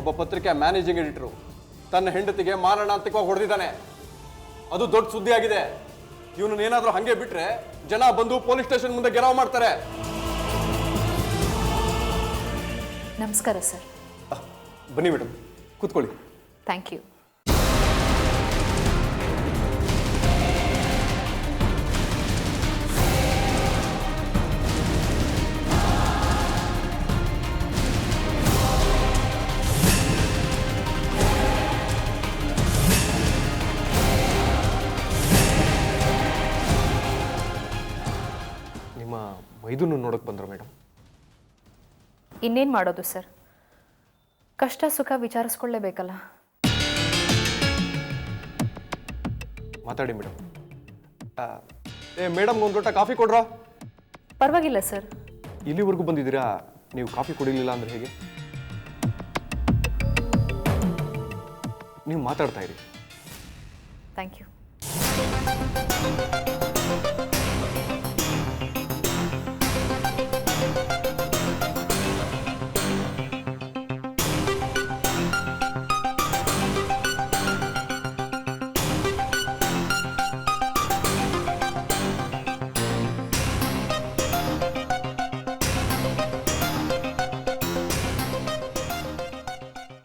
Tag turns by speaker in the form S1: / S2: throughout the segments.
S1: ಒಬ್ಬ ಪತ್ರಿಕೆ managing editor ತನ್ನ ಹೆಂಡತಿಗೆ ಮಾರಣಾಂತಿಕವಾಗಿ ಹೊಡೆದಿದ್ದಾನೆ. ಅದು ದೊಡ್ಡ ಸುದ್ದಿ ಆಗಿದೆ. ಇವನನ್ನೇನಾದ್ರೂ ಹಂಗೆ ಬಿಟ್ರೆ ಜನ ಬಂದು ಪೊಲೀಸ್ ಸ್ಟೇಷನ್ ಮುಂದೆ ಗೆರಾವ್ ಮಾಡ್ತಾರೆ.
S2: ನಮಸ್ಕಾರ ಸರ್.
S1: ಬನ್ನಿ ಮೇಡಮ್, ಕೂತ್ಕೊಳ್ಳಿ.
S2: Thank you.
S1: ನಿಮ್ಮ ಮೈದುನು ನೋಡೋಕೆ ಬಂದ್ರು ಮೇಡಮ್.
S2: ಇನ್ನೇನು ಮಾಡೋದು ಸರ್, ಕಷ್ಟ ಸುಖ ವಿಚಾರಿಸ್ಕೊಳ್ಳೇಬೇಕಲ್ಲ.
S1: ಮಾತಾಡಿ ಮೇಡಮ್. ಮೇಡಮ್ ಒಂದು ಲೋಟ ಕಾಫಿ ಕೊಡ್ರಾ?
S2: ಪರವಾಗಿಲ್ಲ ಸರ್.
S1: ಇಲ್ಲಿವರೆಗೂ ಬಂದಿದ್ದೀರಾ, ನೀವು ಕಾಫಿ ಕುಡಿಲಿಲ್ಲ ಅಂದ್ರೆ ಹೇಗೆ? ನೀವು ಮಾತಾಡ್ತಾ ಇರಿ.
S2: Thank you.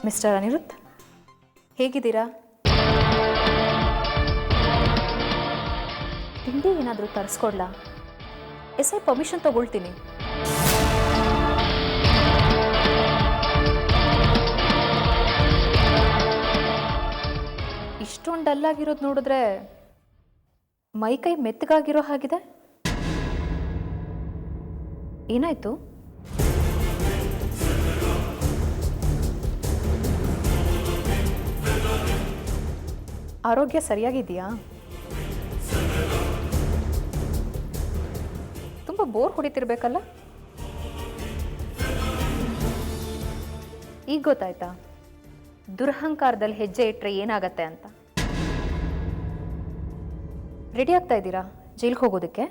S2: ಮಿಸ್ಟರ್ ಅನಿರುದ್ಧ್, ಹೇಗಿದ್ದೀರಾ? ತಿಂಡಿ ಏನಾದರೂ ತರಿಸ್ಕೊಡ್ಲಾ? ಎಸ್ ಐ ಪರ್ಮಿಷನ್ ತಗೊಳ್ತೀನಿ. ಇಷ್ಟೊಂದು ಡಲ್ಲಾಗಿರೋದು ನೋಡಿದ್ರೆ ಮೈ ಕೈ ಮೆತ್ತಗಾಗಿರೋ ಹಾಗಿದೆ. ಏನಾಯ್ತು? ಆರೋಗ್ಯ ಸರಿಯಾಗಿದೆಯಾ? ತುಂಬ ಬೋರ್ ಹೊಡಿತಿರ್ಬೇಕಲ್ಲ? ಈಗ ಗೊತ್ತಾಯ್ತಾ ದುರಹಂಕಾರದಲ್ಲಿ ಹೆಜ್ಜೆ ಇಟ್ಟರೆ ಏನಾಗತ್ತೆ ಅಂತ? ರೆಡಿ ಆಗ್ತಾ ಇದ್ದೀರಾ ಜೈಲ್ಗೆ ಹೋಗೋದಕ್ಕೆ?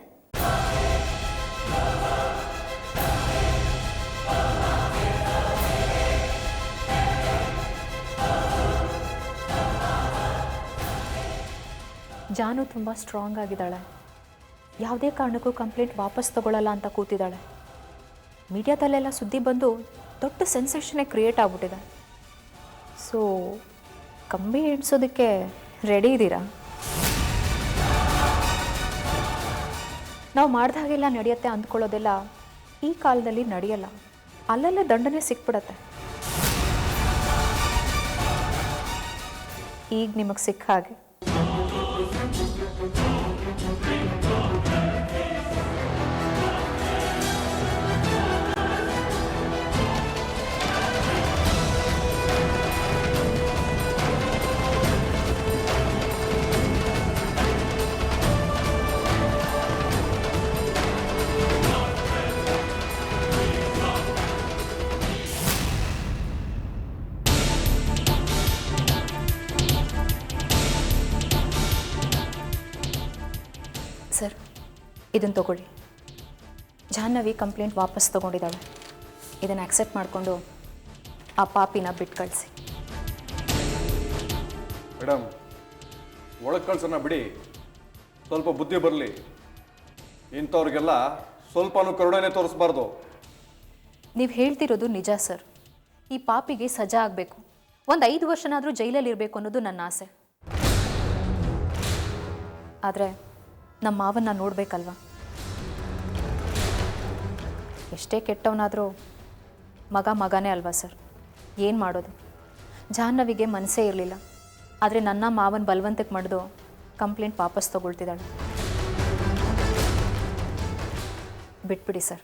S2: ಜಾನು ತುಂಬ ಸ್ಟ್ರಾಂಗ್ ಆಗಿದ್ದಾಳೆ. ಯಾವುದೇ ಕಾರಣಕ್ಕೂ ಕಂಪ್ಲೇಂಟ್ ವಾಪಸ್ ತಗೊಳ್ಳಲ್ಲ ಅಂತ ಕೂತಿದ್ದಾಳೆ. ಮೀಡಿಯಾದಲ್ಲೆಲ್ಲ ಸುದ್ದಿ ಬಂದು ದೊಡ್ಡ ಸೆನ್ಸೇಷನ್ನೇ ಕ್ರಿಯೇಟ್ ಆಗ್ಬಿಟ್ಟಿದೆ. ಸೊ ಕಂಬಿ ಎಣಿಸೋದಕ್ಕೆ ರೆಡಿ ಇದ್ದೀರಾ? ನಾವು ಮಾಡ್ದ ಹಾಗೆಲ್ಲ ನಡೆಯುತ್ತೆ ಅಂದ್ಕೊಳ್ಳೋದೆಲ್ಲ ಈ ಕಾಲದಲ್ಲಿ ನಡೆಯಲ್ಲ. ಅಲ್ಲಲ್ಲೇ ದಂಡನೆ ಸಿಕ್ಬಿಡತ್ತೆ. ಈಗ ನಿಮಗೆ ಸಿಕ್ಕ ಹಾಗೆ. ಸರ್, ಇದನ್ನು ತಗೊಳ್ಳಿ. ಜಾಹ್ನವಿ ಕಂಪ್ಲೇಂಟ್ ವಾಪಸ್ ತೊಗೊಂಡಿದ್ದಾಳೆ. ಇದನ್ನು ಆಕ್ಸೆಪ್ಟ್ ಮಾಡಿಕೊಂಡು ಆ ಪಾಪಿನ ಬಿಟ್ಟು ಕಳಿಸಿ.
S1: ಮೇಡಮ್, ಒಳಗೆ ಕಳ್ಸೋಣ ಬಿಡಿ, ಸ್ವಲ್ಪ ಬುದ್ಧಿ ಬರಲಿ. ಇಂಥವ್ರಿಗೆಲ್ಲ ಸ್ವಲ್ಪನೂ ಕರುಣೆನೇ ತೋರಿಸ್ಬಾರ್ದು.
S2: ನೀವು ಹೇಳ್ತಿರೋದು ನಿಜ ಸರ್. ಈ ಪಾಪಿಗೆ ಸಜಾ ಆಗಬೇಕು. ಒಂದು 5 ವರ್ಷನಾದರೂ ಜೈಲಲ್ಲಿ ಇರಬೇಕು ಅನ್ನೋದು ನನ್ನ ಆಸೆ. ಆದರೆ ನಮ್ಮ ಮಾವನ್ನ ನೋಡಬೇಕಲ್ವ? ಎಷ್ಟೇ ಕೆಟ್ಟವನಾದರೂ ಮಗನೇ ಅಲ್ವಾ ಸರ್? ಏನು ಮಾಡೋದು? ಜಾಹ್ನವಿಗೆ ಮನಸ್ಸೇ ಇರಲಿಲ್ಲ. ಆದರೆ ನನ್ನ ಮಾವನ ಬಲವಂತಕ್ಕೆ ಮಾಡಿದು ಕಂಪ್ಲೇಂಟ್ ವಾಪಸ್ ತಗೊಳ್ತಿದ್ದಾಳೆ. ಬಿಟ್ಬಿಡಿ ಸರ್.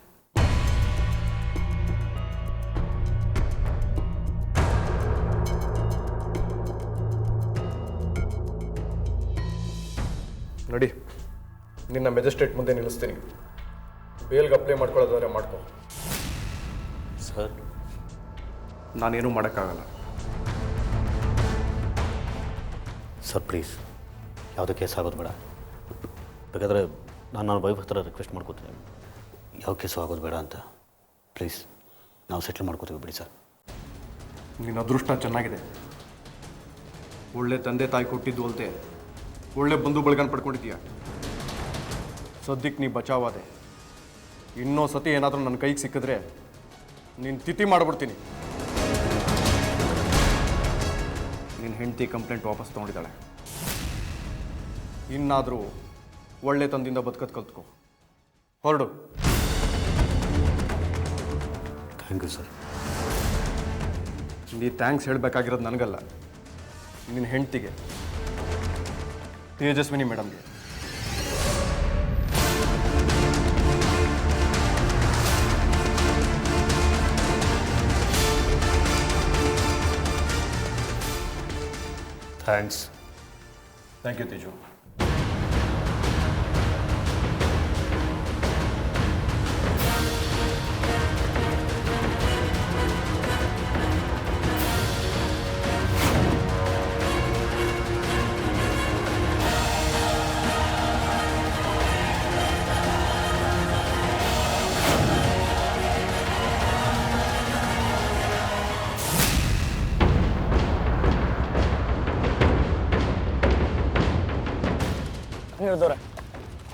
S1: ನೋಡಿ, ನಿನ್ನ ಮೆಜಿಸ್ಟ್ರೇಟ್ ಮುಂದೆ ನಿಲ್ಲಿಸ್ತೀನಿ. ಬೇಲ್ಗೆ ಅಪ್ಲೈ ಮಾಡ್ಕೊಳ್ಳೋದಾದ್ರೆ ಮಾಡ್ಕೊ.
S3: ಸರ್,
S1: ನಾನೇನು ಮಾಡೋಕ್ಕಾಗಲ್ಲ.
S3: ಸರ್ ಪ್ಲೀಸ್, ಯಾವುದೇ ಕೇಸ್ ಆಗೋದು ಬೇಡ. ಬೇಕಾದರೆ ನನ್ನ ವೈಫ್ ಹತ್ರ ರಿಕ್ವೆಸ್ಟ್ ಮಾಡ್ಕೋತೀನಿ, ಯಾವ ಕೇಸು ಆಗೋದು ಬೇಡ ಅಂತ. ಪ್ಲೀಸ್, ನಾವು ಸೆಟ್ಲ್ ಮಾಡ್ಕೋತೀವಿ ಬಿಡಿ ಸರ್.
S1: ನಿನ್ನ ಅದೃಷ್ಟ ಚೆನ್ನಾಗಿದೆ. ಒಳ್ಳೆ ತಂದೆ ತಾಯಿ ಕೊಟ್ಟಿದ್ದು ಅಲ್ದೆ ಒಳ್ಳೆ ಬಂಧು ಬಳಗನ ಪಡ್ಕೊಂಡಿದ್ದೀಯ. ಸದ್ಯಕ್ಕೆ ನೀ ಬಚಾವಾದೆ. ಇನ್ನೂ ಸತಿ ಏನಾದರೂ ನನ್ನ ಕೈಗೆ ಸಿಕ್ಕಿದ್ರೆ ನೀನು ತಿಥಿ ಮಾಡಿಬಿಡ್ತೀನಿ. ನಿನ್ನ ಹೆಂಡತಿ ಕಂಪ್ಲೇಂಟ್ ವಾಪಸ್ ತೊಗೊಂಡಿದ್ದಾಳೆ. ಇನ್ನಾದರೂ ಒಳ್ಳೆ ತಂದಿಂದ ಬದುಕದ್ ಕಲ್ತ್ಕೊ. ಹೊರಡು.
S3: Thank you sir.
S1: ನೀ ಥ್ಯಾಂಕ್ಸ್ ಹೇಳಬೇಕಾಗಿರೋದು ನನಗಲ್ಲ, ನಿನ್ನ ಹೆಂಡತಿಗೆ, ತೇಜಸ್ವಿನಿ ಮೇಡಮ್ಗೆ.
S3: ಥ್ಯಾಂಕ್ಸ್.
S1: Thank you Teju.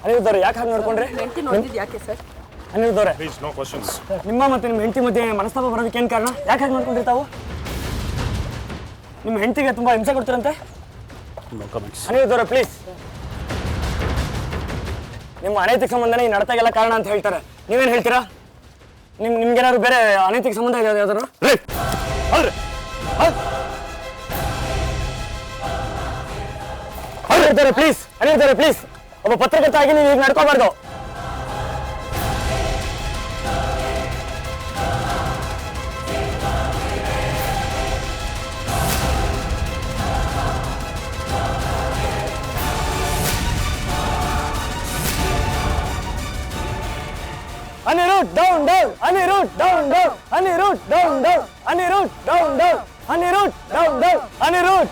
S4: ಅನಿರುದ್ಧವ್ರೆ ಯಾಕೆ ಹಾಗೆ ನೋಡ್ಕೊಂಡ್ರೆ?
S5: ಯಾಕೆ ಸರ್?
S4: ಅನಿರುದ್ಧವ್ರೆ ನಿಮ್ಮ ಮತ್ತೆ ನಿಮ್ಮ ಹೆಂಡತಿ ಮಧ್ಯೆ ಮನಸ್ತಾಪ ಬರೋದಕ್ಕೆ ಏನು ಕಾರಣ? ಯಾಕೆ ಹಾಗೆ ನೋಡ್ಕೊಂಡ್ರಿ ತಾವು? ನಿಮ್ಮ ಹೆಂಡತಿಗೆ ತುಂಬಾ ಹಿಂಸೆ ಕೊಡ್ತೀರಂತೆ. ಅನಿರುದ್ಧವ್ರೆ ಪ್ಲೀಸ್, ನಿಮ್ಮ ಅನೈತಿಕ ಸಂಬಂಧನೇ ಈ ನಡತೆಗೆಲ್ಲ ಕಾರಣ ಅಂತ ಹೇಳ್ತಾರೆ. ನೀವೇನು ಹೇಳ್ತೀರಾ? ನಿಮ್ಗೇನಾದ್ರು ಬೇರೆ ಅನೈತಿಕ ಸಂಬಂಧ ಇದೆ ಯಾವ್ದಾದ್ರು? ಅನಿರುದ್ಧವ್ರೆ ಪ್ಲೀಸ್, ಅನಿರುದ್ಧವ್ರೆ ಪ್ಲೀಸ್, ಒಬ್ಬ ಪತ್ರಕರ್ತ ಆಗಿ ನೀವು ಈಗ ನಡ್ಕೋಬಾರ್ದು. Anirudh down down, Anirudh down down, Anirudh down down, Anirudh down down, Anirudh down down, Anirudh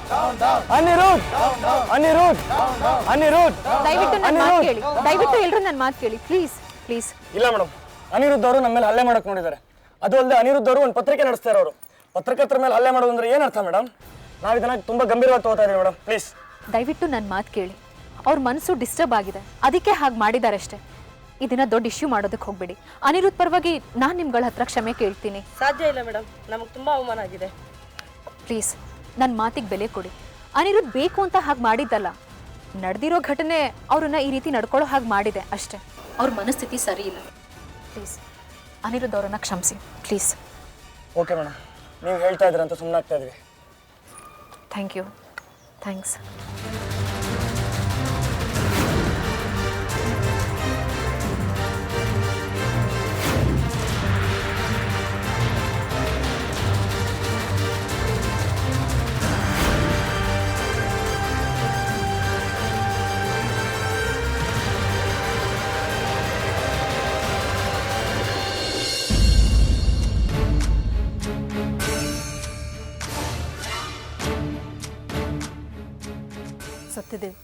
S4: Anirudh Anirudh Anirudh.
S2: ದಯವಿಟ್ಟು ನನ್ನ ಮಾತು ಕೇಳಿ, ದಯವಿಟ್ಟು ಎಲ್ಲರೂ ನನ್ನ ಮಾತು ಕೇಳಿ ಪ್ಲೀಸ್ ಪ್ಲೀಸ್.
S4: ಇಲ್ಲ ಮೇಡಮ್, ಅನಿರುದ್ಧ್ ಅವರು ನಮ್ಮ ಮೇಲೆ ಹಲ್ಲೆ ಮಾಡಕ್ ನೋಡಿದ್ದಾರೆ. ಅದು ಅಲ್ಲದೆ ಅನಿರುದ್ಧ್ ಅವರು ಒಂದು ಪತ್ರಿಕೆ ನಡೆಸ್ತಾ ಇರೋರು. ಪತ್ರಕರ್ತರ ಮೇಲೆ ಹಲ್ಲೆ ಮಾಡೋದು ಅಂದ್ರೆ ಏನರ್ಥ ಮೇಡಮ್? ನಾವು ಇದನ್ನ ತುಂಬಾ ಗಂಭೀರವಾಗಿ ತಗೋತಾ ಇದೀವಿ ಮೇಡಮ್, ಪ್ಲೀಸ್.
S2: ದಯವಿಟ್ಟು ನನ್ನ ಮಾತು ಕೇಳಿ. ಅವ್ರ ಮನಸ್ಸು ಡಿಸ್ಟರ್ಬ್ ಆಗಿದೆ, ಅದಕ್ಕೆ ಹಾಗೆ ಮಾಡಿದ್ದಾರೆ ಅಷ್ಟೇ. ಇದನ್ನ ದೊಡ್ಡ ಇಶ್ಯೂ ಮಾಡೋದಕ್ಕೆ ಹೋಗ್ಬೇಡಿ. ಅನಿರುದ್ಧ್ ಪರವಾಗಿ ನಾನು ನಿಮ್ಗಳ ಹತ್ರ ಕ್ಷಮೆ ಕೇಳ್ತೀನಿ.
S5: ಸಾಧ್ಯ ಇಲ್ಲ ಮೇಡಮ್, ನಮಗೆ ತುಂಬಾ ಅವಮಾನ ಆಗಿದೆ.
S2: ಪ್ಲೀಸ್ ನನ್ನ ಮಾತಿಗೆ ಬೆಲೆ ಕೊಡಿ. ಅನಿರುದ್ಧ್ ಬೇಕು ಅಂತ ಹಾಗೆ ಮಾಡಿದ್ದಲ್ಲ, ನಡೆದಿರೋ ಘಟನೆ ಅವ್ರನ್ನ ಈ ರೀತಿ ನಡ್ಕೊಳ್ಳೋ ಹಾಗೆ ಮಾಡಿದೆ ಅಷ್ಟೇ. ಅವ್ರ ಮನಸ್ಥಿತಿ ಸರಿ ಇಲ್ಲ. ಪ್ಲೀಸ್ ಅನಿರುದ್ಧ್ ಅವರನ್ನ ಕ್ಷಮಿಸಿ ಪ್ಲೀಸ್.
S4: ಓಕೆ ಮೇಡಮ್, ನೀವು ಹೇಳ್ತಾ ಇದ್ದೀರ ಅಂತ ಸುಮ್ಮನೆ ಆಗ್ತಾ ಇದೀವಿ.
S2: Thank you. ಥ್ಯಾಂಕ್ಸ್.
S5: ಸತ್ಯದೇವ್,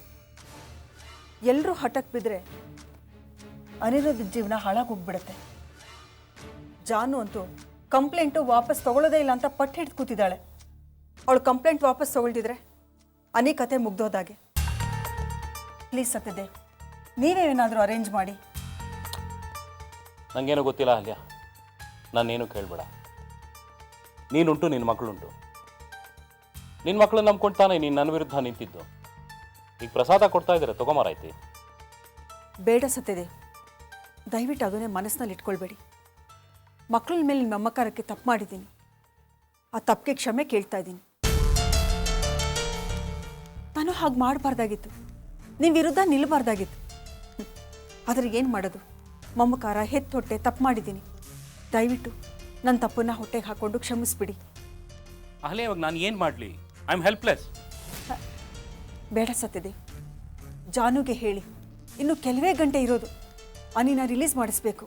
S5: ಎಲ್ಲರೂ ಹಠಕ್ಕೆ ಬಿದ್ದರೆ ಅನಿರುದ್ಧ ಜೀವನ ಹಾಳಾಗೋಗ್ಬಿಡುತ್ತೆ. ಜಾನು ಅಂತೂ ಕಂಪ್ಲೇಂಟು ವಾಪಸ್ ತಗೊಳ್ಳೋದೇ ಇಲ್ಲ ಅಂತ ಪಟ್ಟು ಹಿಡಿದು ಕೂತಿದ್ದಾಳೆ. ಅವಳು ಕಂಪ್ಲೇಂಟ್ ವಾಪಸ್ ತಗೊಳ್ತಿದ್ರೆ ಅನಿ ಕತೆ ಮುಗ್ದೋದಾಗೆ. ಪ್ಲೀಸ್ ಸತ್ಯದೇವ್, ನೀವೇ ಏನಾದರೂ ಅರೇಂಜ್ ಮಾಡಿ.
S6: ನನಗೇನು ಗೊತ್ತಿಲ್ಲ ಅಲ್ಯ, ನಾನೇನು ಕೇಳಬೇಡ. ನೀನುಂಟು, ನಿನ್ನ ಮಕ್ಕಳುಂಟು. ನಿನ್ನ ಮಕ್ಕಳನ್ನ ನಂಬ್ಕೊಂಡು ತಾನೇ ನೀನು ನನ್ನ ವಿರುದ್ಧ ನಿಂತಿದ್ದು. ಈಗ ಪ್ರಸಾದ ಕೊಡ್ತಾ ಇದ್ದಾರೆ, ತಗೊಂಬರಾಯ್ತಿ.
S5: ಬೇಡ ಸತ್ಯದೇವ್, ದಯವಿಟ್ಟು ಅದನ್ನೇ ಮನಸ್ಸಿನಲ್ಲಿ ಇಟ್ಕೊಳ್ಬೇಡಿ. ಮಕ್ಕಳ ಮೇಲೆ ನಿಮ್ಮ ಮಮಕಾರಕ್ಕೆ ತಪ್ಪು ಮಾಡಿದ್ದೀನಿ. ಆ ತಪ್ಪಿಗೆ ಕ್ಷಮೆ ಕೇಳ್ತಾ ಇದ್ದೀನಿ. ನಾನು ಹಾಗೆ ಮಾಡಬಾರ್ದಾಗಿತ್ತು, ನಿಮ್ಮ ವಿರುದ್ಧ ನಿಲ್ಲಬಾರ್ದಾಗಿತ್ತು. ಆದರೆ ಏನು ಮಾಡೋದು, ಮಮಕಾರ ಹೆತ್ತೊಟ್ಟೆ ತಪ್ಪು ಮಾಡಿದ್ದೀನಿ. ದಯವಿಟ್ಟು ನನ್ನ ತಪ್ಪನ್ನು ಹೊಟ್ಟೆಗೆ ಹಾಕ್ಕೊಂಡು ಕ್ಷಮಿಸ್ಬಿಡಿ.
S6: ಅಹಲ್ಯ, ಇವಾಗ ನಾನು ಏನು ಮಾಡಲಿ? I am helpless.
S5: ಬೇಡ ಸತ್ಯದೇವ್, ಜಾನುಗೆ ಹೇಳಿ, ಇನ್ನು ಕೆಲವೇ ಗಂಟೆ ಇರೋದು. ಅನಿನ ರಿಲೀಸ್ ಮಾಡಿಸ್ಬೇಕು.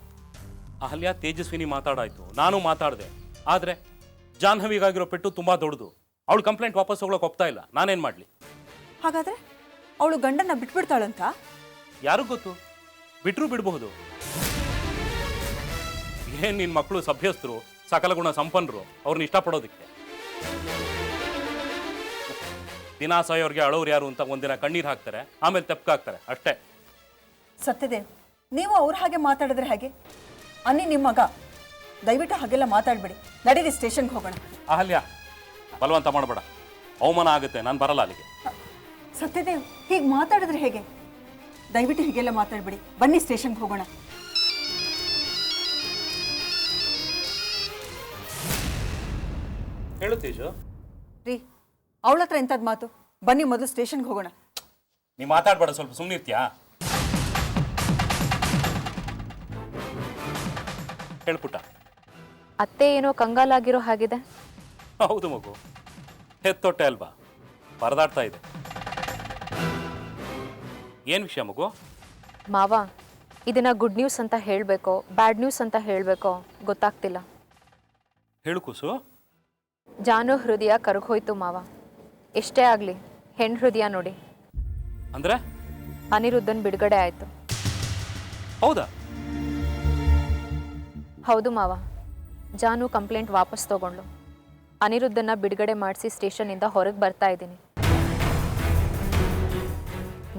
S6: ಅಹಲ್ಯ, ತೇಜಸ್ವಿನಿ ಮಾತಾಡಾಯ್ತು, ನಾನು ಮಾತಾಡಿದೆ. ಆದರೆ ಜಾಹ್ನವಿಗಾಗಿರೋ ಪೆಟ್ಟು ತುಂಬ ದೊಡ್ಡದು. ಅವಳು ಕಂಪ್ಲೇಂಟ್ ವಾಪಸ್ ತಗೊಳಕ್ಕೆ ಒಪ್ತಾ ಇಲ್ಲ. ನಾನೇನು ಮಾಡಲಿ?
S5: ಹಾಗಾದರೆ ಅವಳು ಗಂಡನ ಬಿಟ್ಬಿಡ್ತಾಳಂತ?
S6: ಯಾರಿಗೂ ಗೊತ್ತು, ಬಿಟ್ಟರೂ ಬಿಡಬಹುದು. ಏನು ನಿನ್ನ ಮಕ್ಕಳು ಸಭ್ಯಸ್ಥರು, ಸಕಲ ಗುಣ ಸಂಪನ್ನರು, ಅವ್ರನ್ನ ಇಷ್ಟಪಡೋದಕ್ಕೆ. ದಿನ ಸಾಯೋರ್ಗೆ ಅಳೋರು ಯಾರು ಅಂತ ಒಂದಿನ ಕಣ್ಣೀರು ಹಾಕ್ತಾರೆ, ಆಮೇಲೆ ತೆಪ್ಪಕಾಗ್ತಾರೆ ಅಷ್ಟೇ.
S5: ಸತ್ಯದೇವ್, ನೀವು ಅವ್ರ ಹಾಗೆ ಮಾತಾಡಿದ್ರೆ ಹೇಗೆ? ಅನ್ನಿ ನಿಮ್ಮ ಮಗ, ದಯವಿಟ್ಟು ಹಾಗೆಲ್ಲ ಮಾತಾಡಬೇಡಿ. ನಡೀರಿ, ಸ್ಟೇಷನ್ಗೆ ಹೋಗೋಣ.
S6: ಅಹಲ್ಯ, ಬಲವಂತ ಮಾಡಬೇಡ, ಅವಮಾನ ಆಗುತ್ತೆ, ನಾನು ಬರಲ್ಲ ಅಲ್ಲಿಗೆ.
S5: ಸತ್ಯದೇವ್, ಹೀಗೆ ಮಾತಾಡಿದ್ರೆ ಹೇಗೆ? ದಯವಿಟ್ಟು ಹೀಗೆಲ್ಲ ಮಾತಾಡಬೇಡಿ, ಬನ್ನಿ ಸ್ಟೇಷನ್ಗೆ ಹೋಗೋಣ.
S6: ಹೇಳು ತೇಜು.
S5: ರೀ, ಅವಳ ಹತ್ರ ಎಂಥದ್ದು ಮಾತು? ಬನ್ನಿ ಮೊದಲು ಸ್ಟೇಷನ್ಗೆ ಹೋಗೋಣ.
S6: ನೀ ಮಾತಾಡ್ಬೇಡ, ಸ್ವಲ್ಪ ಸುಮ್ಮನಿರ್ತೀಯಾ? ಹೇಳ್ಪುಟ್ಟ.
S2: ಅತ್ತೆ ಏನೋ ಕಂಗಾಲಾಗಿರೋ ಹಾಗಿದೆ.
S6: ಹೌದು ಮಗು, ಹೆತ್ತೊಟ್ಟೆ ಅಲ್ವಾ, ಪರದಾಡ್ತಾ ಇದೆ. ಏನು ವಿಷಯ ಮಗು?
S2: ಮಾವ, ಇದನ್ನ ಗುಡ್ ನ್ಯೂಸ್ ಅಂತ ಹೇಳಬೇಕೋ ಬ್ಯಾಡ್ ನ್ಯೂಸ್ ಅಂತ ಹೇಳಬೇಕೋ ಗೊತ್ತಾಗ್ತಿಲ್ಲ.
S6: ಹೇಳು ಕೂಸು.
S2: ಜಾನು ಹೃದಯ ಕರಗೋಯ್ತು ಮಾವ. ಎಷ್ಟೇ ಆಗಲಿ ಹೆಣ್ಣು ಹೃದಯ ನೋಡಿ.
S6: ಅಂದ್ರೆ
S2: ಅನಿರುದ್ಧನ್ ಬಿಡುಗಡೆ ಆಯಿತು.
S6: ಹೌದಾ?
S2: ಹೌದು ಮಾವ. ಜಾನು ಕಂಪ್ಲೇಂಟ್ ವಾಪಸ್ ತಗೊಂಡ್ಳು. ಅನಿರುದ್ಧನ ಬಿಡುಗಡೆ ಮಾಡಿಸಿ ಸ್ಟೇಷನಿಂದ ಹೊರಗೆ ಬರ್ತಾ ಇದ್ದೀನಿ.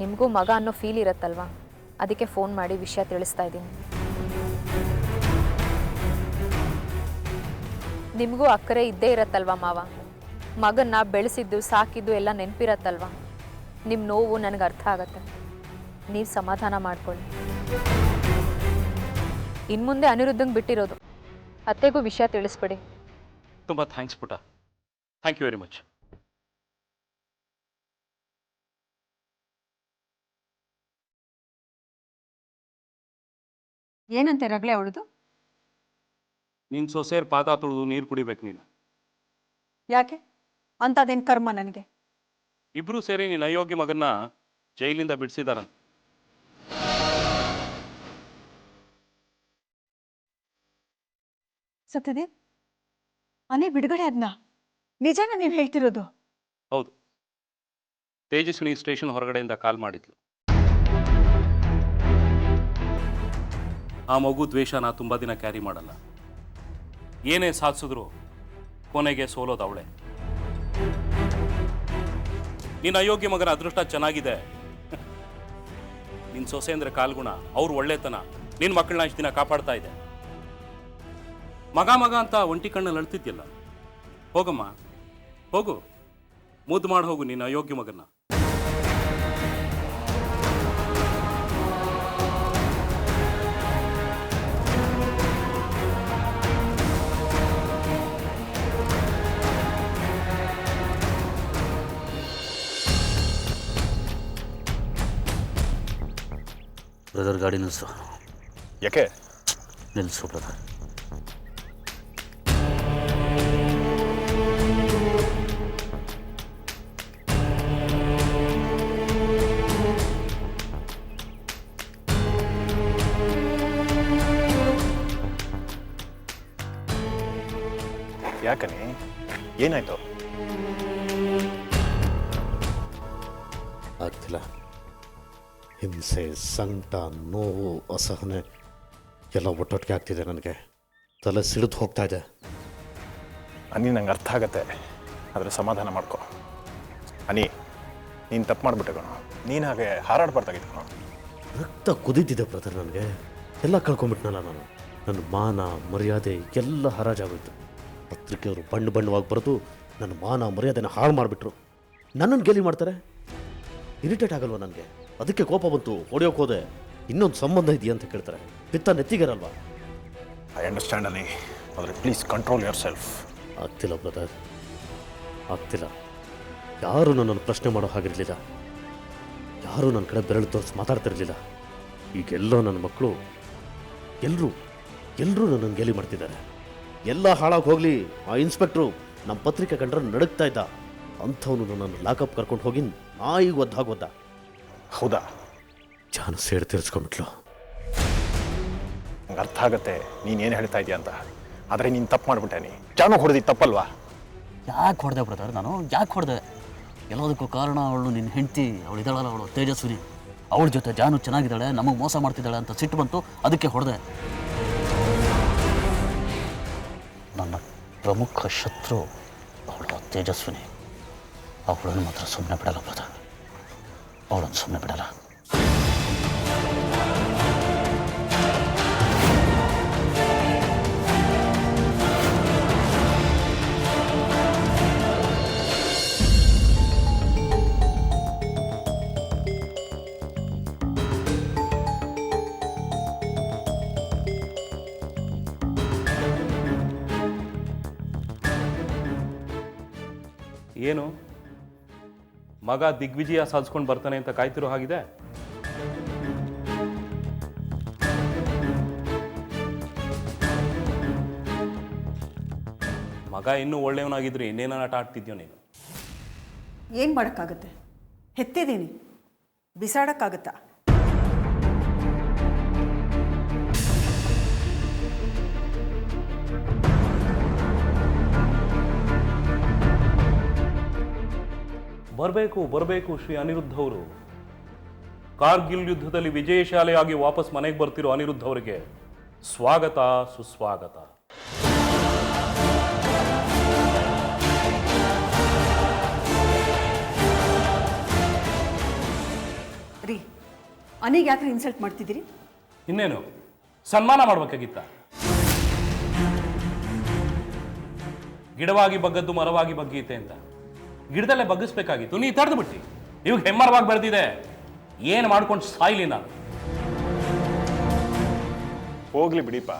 S2: ನಿಮಗೂ ಮಗ ಅನ್ನೋ ಫೀಲ್ ಇರುತ್ತಲ್ವಾ, ಅದಕ್ಕೆ ಫೋನ್ ಮಾಡಿ ವಿಷಯ ತಿಳಿಸ್ತಾ ಇದ್ದೀನಿ. ನಿಮಗೂ ಅಕ್ಕರೆ ಇದ್ದೇ ಇರತ್ತಲ್ವಾ ಮಾವ. ಮಗನ್ನ ಬೆಳೆಸಿದ್ದು ಸಾಕಿದ್ದು ಎಲ್ಲ ನೆನಪಿರತ್ತಲ್ವಾ. ನಿಮ್ಮ ನೋವು ನನಗೆ ಅರ್ಥ ಆಗತ್ತೆ. ನೀವು ಸಮಾಧಾನ ಮಾಡ್ಕೊಳ್ಳಿ. ಇನ್ಮುಂದೆ ಅನಿರುದ್ಧಂಗೆ ಬಿಟ್ಟಿರೋದು. ಅತ್ತೆಗೂ ವಿಷಯ ತಿಳಿಸ್ಬಿಡಿ.
S6: ತುಂಬ ಥ್ಯಾಂಕ್ಸ್ ಪುಟ. Thank you very much.
S5: ಏನಂತೆ ರಗಳೆ ಅವಳದು?
S6: ನಿನ್ನ ಸೊಸೆಯರ್ ಪಾದ ತೊಳೆದು ನೀರು ಕುಡಿಬೇಕು ನೀನು.
S5: ಯಾಕೆ? ಅಂಥದ್ದೇನು ಕರ್ಮ ನನಗೆ?
S6: ಇಬ್ರು ಸೇರಿ ನಿನ್ನ ಅಯೋಗ್ಯ ಮಗನ್ನ ಜೈಲಿಂದ ಬಿಡಿಸಿದಾರ.
S5: ಸತ್ಯದೇವ್, ಅನೇ ಬಿಡುಗಡೆ ಅದನ್ನ ನಿಜಾನ ನೀವು ಹೇಳ್ತಿರೋದು?
S6: ಹೌದು. ತೇಜಸ್ವಿನಿ ಸ್ಟೇಷನ್ ಹೊರಗಡೆಯಿಂದ ಕಾಲ್ ಮಾಡಿದ್ಲು. ಆ ಮಗು ದ್ವೇಷನ ತುಂಬ ದಿನ ಕ್ಯಾರಿ ಮಾಡಲ್ಲ. ಏನೇ ಸಾಧಿಸಿದ್ರು ಕೊನೆಗೆ ಸೋಲೋದು ಅವಳೆ. ನಿನ್ನ ಅಯೋಗ್ಯ ಮಗನ ಅದೃಷ್ಟ ಚೆನ್ನಾಗಿದೆ. ನಿನ್ನ ಸೊಸೆ ಅಂದ್ರೆ ಕಾಲ್ಗುಣ, ಅವ್ರ ಒಳ್ಳೆತನ ನಿನ್ನ ಮಕ್ಕಳನ್ನ ಇಷ್ಟು ದಿನ ಕಾಪಾಡ್ತಾ ಇದೆ. ಮಗ ಮಗ ಅಂತ ಒಂಟಿ ಕಣ್ಣಲ್ಲಿ ಅಳ್ತಿದ್ಯಲ್ಲ, ಹೋಗಮ್ಮ ಹೋಗು, ಮುದ್ದು ಮಾಡಿ ಹೋಗು ನಿನ್ನ ಅಯೋಗ್ಯ ಮಗನ್ನ.
S3: ಬ್ರದರ್, ಗಾಡಿ ನಿಲ್ಲಿಸು.
S7: ಯಾಕೆ?
S3: ನಿಲ್ಲಿಸು ಬ್ರದರ್.
S7: ಯಾಕನಿ? ಏನಾಯ್ತು?
S3: ಆಗ್ತಿಲ್ಲ. ಹಿಂಸೆ, ಸಂಕಟ, ನೋವು, ಅಸಹನೆ ಎಲ್ಲ ಒಟ್ಟೊಟ್ಟಿಗೆ ಆಗ್ತಿದೆ. ನನಗೆ ತಲೆ ಸಿಡಿದು ಹೋಗ್ತಾ ಇದೆ.
S7: ಅನಿ, ನಂಗೆ ಅರ್ಥ ಆಗತ್ತೆ, ಆದರೆ ಸಮಾಧಾನ ಮಾಡ್ಕೊ. ಅನಿ, ನೀನು ತಪ್ಪು ಮಾಡಿಬಿಟ್ಟೆ ಕಣೋ. ನೀನು ಹಾಗೆ ಹಾರಾಡ್ಬಾರ್ದಾಗಿತ್ತು ಕಣೋ.
S3: ರಕ್ತ ಕುದೀತಿದೆ ಬ್ರದರ್. ನನಗೆ ಎಲ್ಲ ಕಳ್ಕೊಂಬಿಟ್ನಲ್ಲ ನಾನು. ನನ್ನ ಮಾನ ಮರ್ಯಾದೆ ಎಲ್ಲ ಹರಾಜಾಗೋಯ್ತು. ಪತ್ರಿಕೆಯವರು ಬಣ್ಣವಾಗಿ ಬರೆದು ನನ್ನ ಮಾನ ಮರ್ಯಾದೆನ ಹಾಳು ಮಾಡಿಬಿಟ್ರು. ನನ್ನನ್ನು ಗೇಲಿ ಮಾಡ್ತಾರೆ. ಇರಿಟೇಟ್ ಆಗಲ್ವ ನನಗೆ? ಅದಕ್ಕೆ ಕೋಪ ಬಂತು, ಹೊಡೆಯೋಕೆ ಹೋದೆ. ಇನ್ನೊಂದು ಸಂಬಂಧ ಇದೆಯಾ ಅಂತ ಕೇಳ್ತಾರೆ. ಪಿತ್ತ ನೆತ್ತಿಗರಲ್ವಾ?
S7: ಐ ಅಂಡರ್ಸ್ಟ್ಯಾಂಡ್ ಅನಿ, ಆದರೆ ಪ್ಲೀಸ್ ಕಂಟ್ರೋಲ್ ಯುವರ್ ಸೆಲ್ಫ್.
S3: ಆಗ್ತಿಲ್ಲ ಬ್ರದರ್, ಆಗ್ತಿಲ್ಲ. ಯಾರೂ ನನ್ನನ್ನು ಪ್ರಶ್ನೆ ಮಾಡೋ ಹಾಗಿರಲಿಲ್ಲ. ಯಾರೂ ನನ್ನ ಕಡೆ ಬೆರಳು ತೋರಿಸಿ ಮಾತಾಡ್ತಿರಲಿಲ್ಲ. ಈಗೆಲ್ಲೋ ನನ್ನ ಮಕ್ಕಳು ಎಲ್ಲರೂ ನನ್ನನ್ನು ಗೇಲಿ ಮಾಡ್ತಿದ್ದಾರೆ. ಎಲ್ಲ ಹಾಳಾಗಿ ಹೋಗಲಿ. ಆ ಇನ್ಸ್ಪೆಕ್ಟ್ರು ನಮ್ಮ ಪತ್ರಿಕೆ ಕಂಡ್ರೆ ನಡುಗ್ತಾ ಇದ್ದ. ಅಂಥವನು ನನ್ನನ್ನು ಲಾಕಪ್ ಕರ್ಕೊಂಡು ಹೋಗಿ ನಾಯಿಗೆ ಒದ್ದಾಗೋದ.
S7: ಹೌದಾ?
S3: ಜಾನು ಸೇಡು ತೀರಿಸ್ಕೊಂಡ್ಬಿಟ್ಲು.
S7: ನಂಗೆ ಅರ್ಥ ಆಗತ್ತೆ ನೀನೇನು ಹೇಳ್ತಾ ಇದೆಯಾ ಅಂತ, ಆದರೆ ನೀನು ತಪ್ಪು ಮಾಡಿಬಿಟ್ಟೆ. ನೀ ಜಾನು ಹೊಡೆದಿದ್ದು ತಪ್ಪಲ್ವಾ?
S3: ಯಾಕೆ ಹೊಡೆದೆ ಬ್ರದರ್? ನಾನು ಯಾಕೆ ಹೊಡೆದೆ? ಎಲ್ಲದಕ್ಕೂ ಕಾರಣ ಅವಳು, ನಿನ್ನ ಹೆಂಡತಿ. ಅವಳು ಇದ್ದಾಳಲ್ಲ, ಅವಳು ತೇಜಸ್ವಿನಿ. ಅವಳ ಜೊತೆ ಜಾನು ಚೆನ್ನಾಗಿದ್ದಾಳೆ, ನಮಗೆ ಮೋಸ ಮಾಡ್ತಿದ್ದಾಳೆ ಅಂತ ಸಿಟ್ಟು ಬಂತು, ಅದಕ್ಕೆ ಹೊಡೆದೆ. ನನ್ನ ಪ್ರಮುಖ ಶತ್ರು ಅವಳು. ತೇಜಸ್ವಿನಿ, ಅವಳನ್ನು ಮಾತ್ರ ಸುಮ್ಮನೆ ಬಿಡಲ್ಲ ಬ್ರದರ್, ಅವಳನ್ನು ಸುಮ್ಮನೆ ಬಿಡಲ್ಲ.
S6: ಏನು ಮಗ ದಿಗ್ವಿಜಯ ಸಾಧಿಸ್ಕೊಂಡು ಬರ್ತಾನೆ ಅಂತ ಕಾಯ್ತಿರೋ ಹಾಗಿದೆ. ಮಗ ಇನ್ನೂ ಒಳ್ಳೆಯವನಾಗಿದ್ರೆ ಇನ್ನೇನ ಆಟ ಆಡ್ತಿದ್ಯೋ ನೀನು?
S5: ಏನು ಮಾಡೋಕ್ಕಾಗುತ್ತೆ? ಹೆತ್ತಿದ್ದೀನಿ, ಬಿಸಾಡೋಕ್ಕಾಗತ್ತಾ?
S6: ಬರಬೇಕು ಶ್ರೀ ಅನಿರುದ್ಧ ಅವರು. ಕಾರ್ಗಿಲ್ ಯುದ್ಧದಲ್ಲಿ ವಿಜಯಶಾಲಿಯಾಗಿ ವಾಪಸ್ ಮನೆಗೆ ಬರ್ತಿರೋ ಅನಿರುದ್ಧ ಅವರಿಗೆ ಸ್ವಾಗತ ಸುಸ್ವಾಗತ.
S5: ರೀ, ಅನಿಗೆ ಯಾಕೆ ಇನ್ಸಲ್ಟ್ ಮಾಡ್ತಿದ್ದೀರಿ?
S6: ಇನ್ನೇನು ಸನ್ಮಾನ ಮಾಡ್ಬೇಕಾಗಿತ್ತ? ಗಿಡವಾಗಿ ಬಗ್ಗದ್ದು ಮರವಾಗಿ ಬಗ್ಗೀತೆ ಅಂತ ಗಿಡದಲ್ಲೇ ಬಗ್ಗಿಸ್ಬೇಕಾಗಿತ್ತು, ನೀ ತಡೆದು ಬಿಟ್ಟು ಇವಾಗ ಹೆಮ್ಮರವಾಗಿ ಬೆಳೆದಿದೆ. ಏನು ಮಾಡ್ಕೊಂಡು ಸಾಯ್ಲಿ ನಾನು?
S7: ಹೋಗ್ಲಿ ಬಿಡಿಪ್ಪ,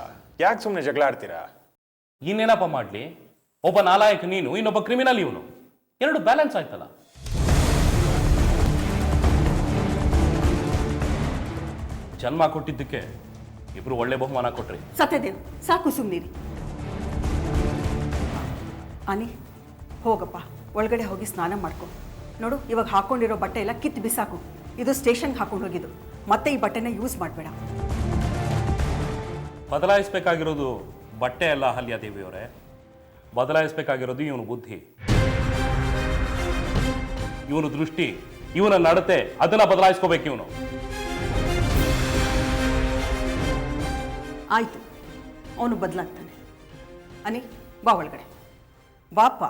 S7: ಯಾಕೆ ಸುಮ್ಮನೆ ಜಗಳ ಆಡ್ತೀರಾ?
S6: ಇನ್ನೇನಪ್ಪ ಮಾಡಲಿ? ಒಬ್ಬ ನಾಲಾಯಕ ನೀನು, ಇನ್ನೊಬ್ಬ ಕ್ರಿಮಿನಲ್ ಇವನು, ಎರಡು ಬ್ಯಾಲೆನ್ಸ್ ಆಯ್ತಲ್ಲ. ಜನ್ಮ ಕೊಟ್ಟಿದ್ದಕ್ಕೆ ಇಬ್ರು ಒಳ್ಳೆ ಬಹುಮಾನ ಕೊಟ್ರಿ.
S5: ಸತ್ಯದೇವ್, ಸಾಕು ಸುಮ್ಮನಿರಿ. ಅನಿ, ಹೋಗಪ್ಪ, ಒಳಗಡೆ ಹೋಗಿ ಸ್ನಾನ ಮಾಡ್ಕೊ. ನೋಡು, ಇವಾಗ ಹಾಕೊಂಡಿರೋ ಬಟ್ಟೆ ಎಲ್ಲ ಕಿತ್ತು ಬಿಸಾಕು. ಇದು ಸ್ಟೇಷನ್ಗೆ ಹಾಕೊಂಡು ಹೋಗಿದ್ದು, ಮತ್ತೆ ಈ ಬಟ್ಟೆನ ಯೂಸ್ ಮಾಡಬೇಡ.
S6: ಬದಲಾಯಿಸಬೇಕಾಗಿರೋದು ಬಟ್ಟೆ ಅಲ್ಲ ಅಹಲ್ಯಾದೇವಿಯವರೇ, ಬದಲಾಯಿಸಬೇಕಾಗಿರೋದು ಇವನು ಬುದ್ಧಿ, ಇವನು ದೃಷ್ಟಿ, ಇವನ ನಡತೆ, ಅದನ್ನ ಬದಲಾಯಿಸ್ಕೋಬೇಕು ಇವನು.
S5: ಆಯಿತು, ಅವನು ಬದಲಾಗ್ತಾನೆ. ಅನಿ, ಬಾ ಒಳಗಡೆ, ಬಾಪ್ಪ.